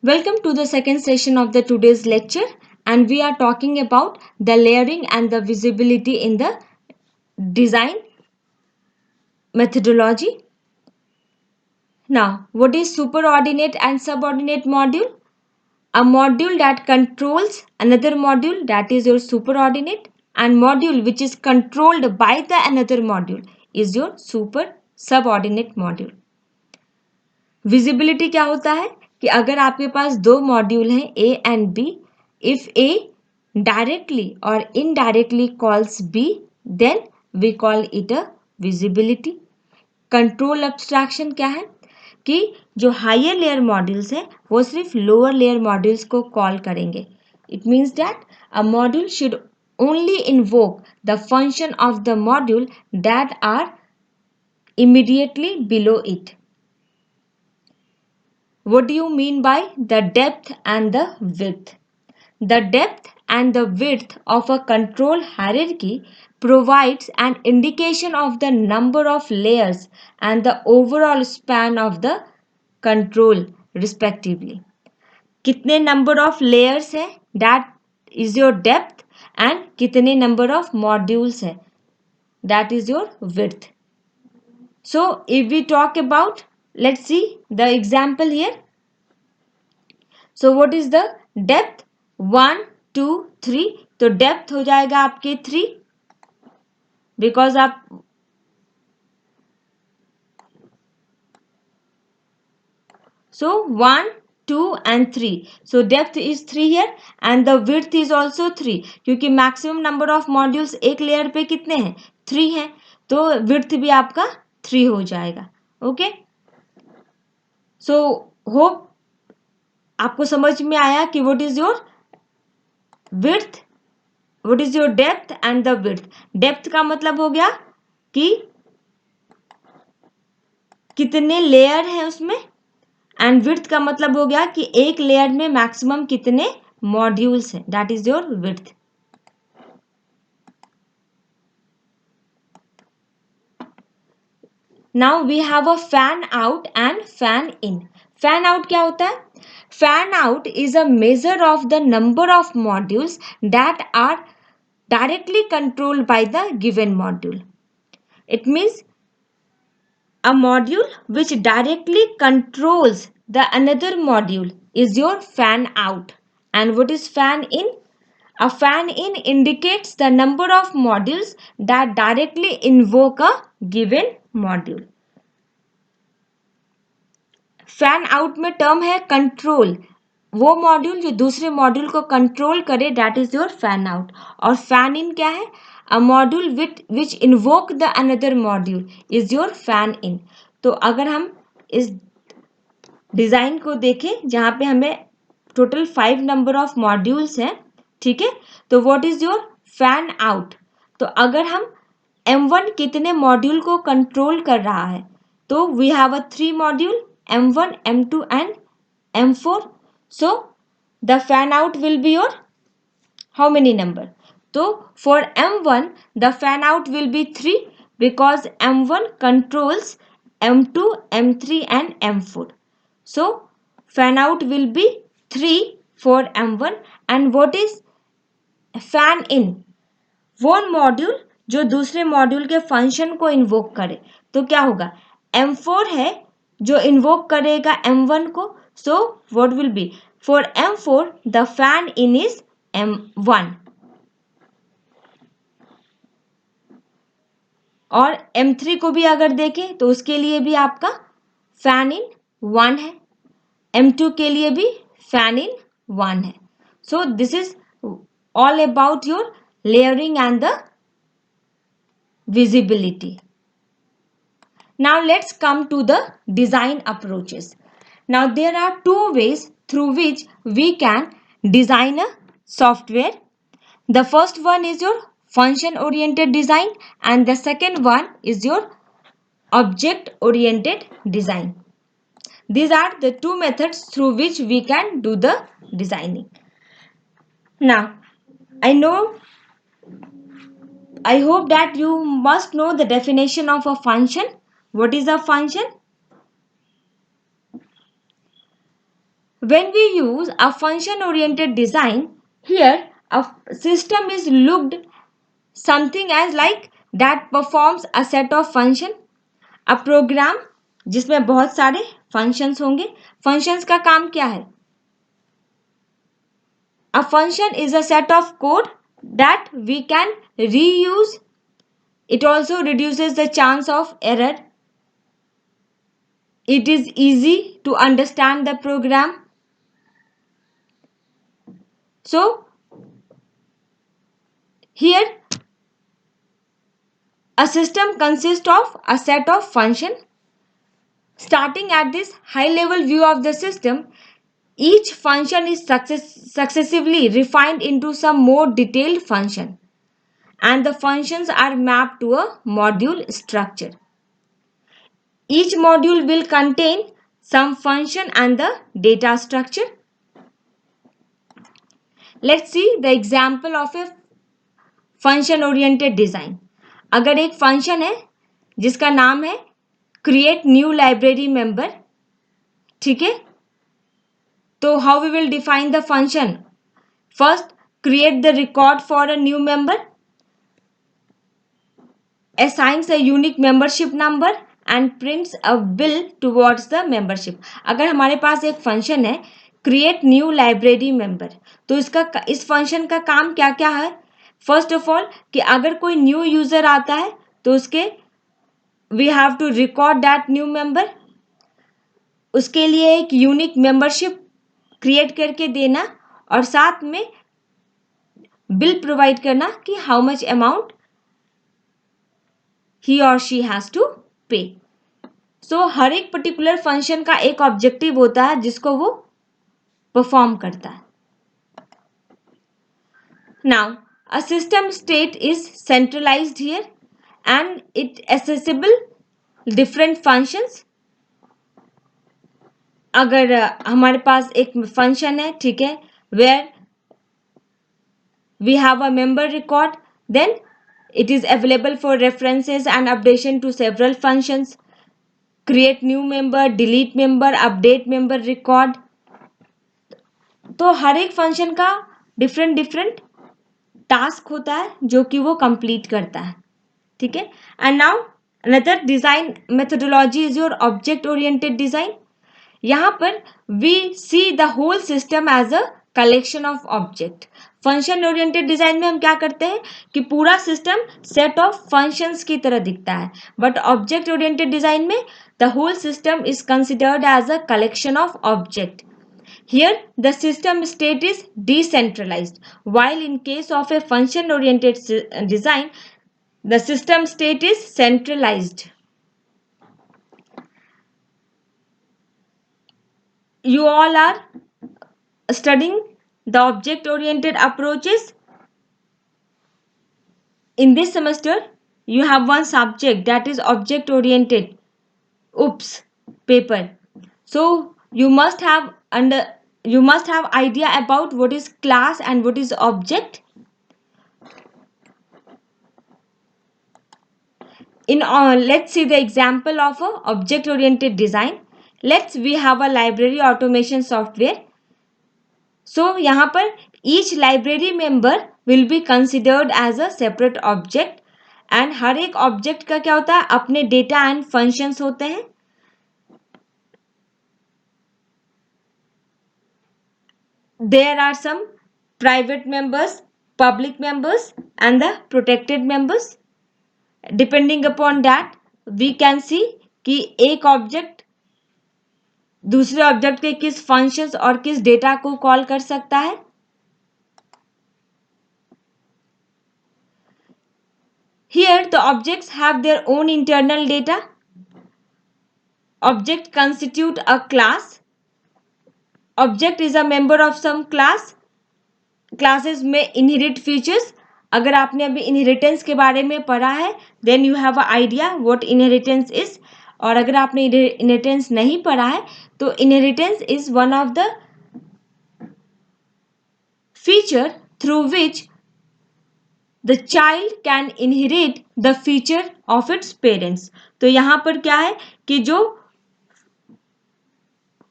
Welcome to the second session of the today's lecture, and we are talking about the layering and the visibility in the design methodology. Now, what is superordinate and subordinate module? A module that controls another module, that is your superordinate, and module which is controlled by the another module is your subordinate module. Visibility क्या होता है कि अगर आपके पास दो module हैं A and B, if A directly और indirectly calls B, then we call it a visibility. Control abstraction क्या है कि जो हायर लेयर मॉड्यूल्स हैं वो सिर्फ लोअर लेयर मॉड्यूल्स को कॉल करेंगे. It means that a module should only invoke the function of the module that are immediately below it. What do you mean by the depth and the width? The depth and the width of a control hierarchy provides an indication of the number of layers and the overall span of the control respectively. कितने number of layers है, that is your depth, and कितने number of modules है, that is your width. So if we talk about, let's see the example here. So what is the depth? 1 2 3. तो depth हो जाएगा आपके 3, because आप so 1 2 and 3. So depth is 3 here and the width is also 3, क्योंकि maximum number of modules एक layer पे कितने हैं? 3 हैं, तो विड्थ भी आपका 3 हो जाएगा. ओके, सो होप आपको समझ में आया कि what is your width, what is your depth and the width. Depth का मतलब हो गया कि कितने लेयर हैं उसमें, एंड विड्थ का मतलब हो गया कि एक लेयर में मैक्सिमम कितने मॉड्यूल्स हैं, that is your width. Now we have a fan out and fan in. Fan out क्या होता है? Fan out is a measure of the number of modules that are directly controlled by the given module. It means a module which directly controls the another module is your fan out. And what is fan in? A fan in indicates the number of modules that directly invoke a given module. Fan out में term है control, वो module जो दूसरे module को control करे, that is your fan out. और fan in क्या है? अ module which invoke the another module is your fan in. तो अगर हम इस डिजाइन को देखें जहाँ पे हमें टोटल 5 नंबर ऑफ मॉड्यूल्स हैं, ठीक है, तो what is your fan out. तो अगर हम M1 कितने मॉड्यूल को कंट्रोल कर रहा है, तो we have a 3 module M1 M2 and M4. So the fan out will be your how many number? So for M1 the fan out will be 3 because M1 controls M2 M3 and M4. So fan out will be 3 for M1. And what is fan in? वो module जो दूसरे module के function को invoke करे. तो क्या होगा? M4 है जो इन्वोक करेगा M1 को. So what will be? For M4 the fan in is M1 और M3 को भी अगर देखें तो उसके लिए भी आपका फैन इन 1 है, M2 के लिए भी फैन इन 1 है. So this is all about your layering and the visibility. Now let's come to the design approaches. Now there are two ways through which we can design a software. The first one is your function oriented design and the second one is your object oriented design. These are the two methods through which we can do the designing. Now I hope that you must know the definition of a function. What is a function? when we use a function oriented design, here a system is looked something as like that performs a set of function, a program जिसमें बहुत सारे functions होंगे. functions का काम क्या है? A function is a set of code that we can reuse. It also reduces the chance of error. It is easy to understand the program. So here a system consists of a set of functions. Starting at this high level view of the system, each function is successively refined into some more detailed function, and the functions are mapped to a module structure. Each module will contain some function and the data structure. Let's see the example of a function oriented design. अगर एक function है जिसका नाम है create new library member, ठीक है, तो how we will define the function? First, create the record for a new member, assigns a unique membership number and prints a bill towards the membership. अगर हमारे पास एक फंक्शन है create new library member, तो इस function का काम क्या क्या है? फर्स्ट ऑफ ऑल कि अगर कोई न्यू यूजर आता है तो उसके we have to record that new member, उसके लिए एक यूनिक मेंबरशिप क्रिएट करके देना और साथ में बिल प्रोवाइड करना कि हाउ मच अमाउंट ही और शी हैज टू पे. सो हर एक पर्टिकुलर फंक्शन का एक ऑब्जेक्टिव होता है जिसको वो परफॉर्म करता है. Now a system state is centralized here and it accessible different functions. अगर हमारे पास एक फंक्शन है, ठीक है, where we have a member record, then it is available for references and updation to several functions. Create new member, delete member, update member record. तो हर एक function का different task होता है जो कि वो कंप्लीट करता है, ठीक है. And now another design methodology is your object oriented design. यहाँ पर we see the whole system as a collection of object. Function oriented design में हम क्या करते हैं कि पूरा सिस्टम सेट ऑफ फंक्शंस की तरह दिखता है, बट ऑब्जेक्ट ओरिएंटेड डिजाइन में the whole system is considered as a collection of object. Here, the system state is decentralized, while in case of a function-oriented design, the system state is centralized. You all are studying the object-oriented approaches. In this semester, you have one subject that is object-oriented. Oops, paper. So you must have idea about what is class and what is object. Let's see the example of a object oriented design. We have a library automation software. So यहाँ पर each library member will be considered as a separate object and हर एक object का क्या होता है, अपने data and functions होते हैं. There are some private members, public members and the protected members. Depending upon that, we can see कि एक ऑब्जेक्ट दूसरे ऑब्जेक्ट के किस फंक्शंस और किस डेटा को कॉल कर सकता है. Here the objects have their own internal data. Object constitute a class. Object is a member of some class. Classes में inherit features. अगर आपने अभी इनहेरिटेंस के बारे में पढ़ा है then you have a idea what inheritance is. और अगर आपने इनहेरिटेंस नहीं पढ़ा है तो inheritance is one of the feature through which the child can inherit the feature of its parents. तो यहाँ पर क्या है कि जो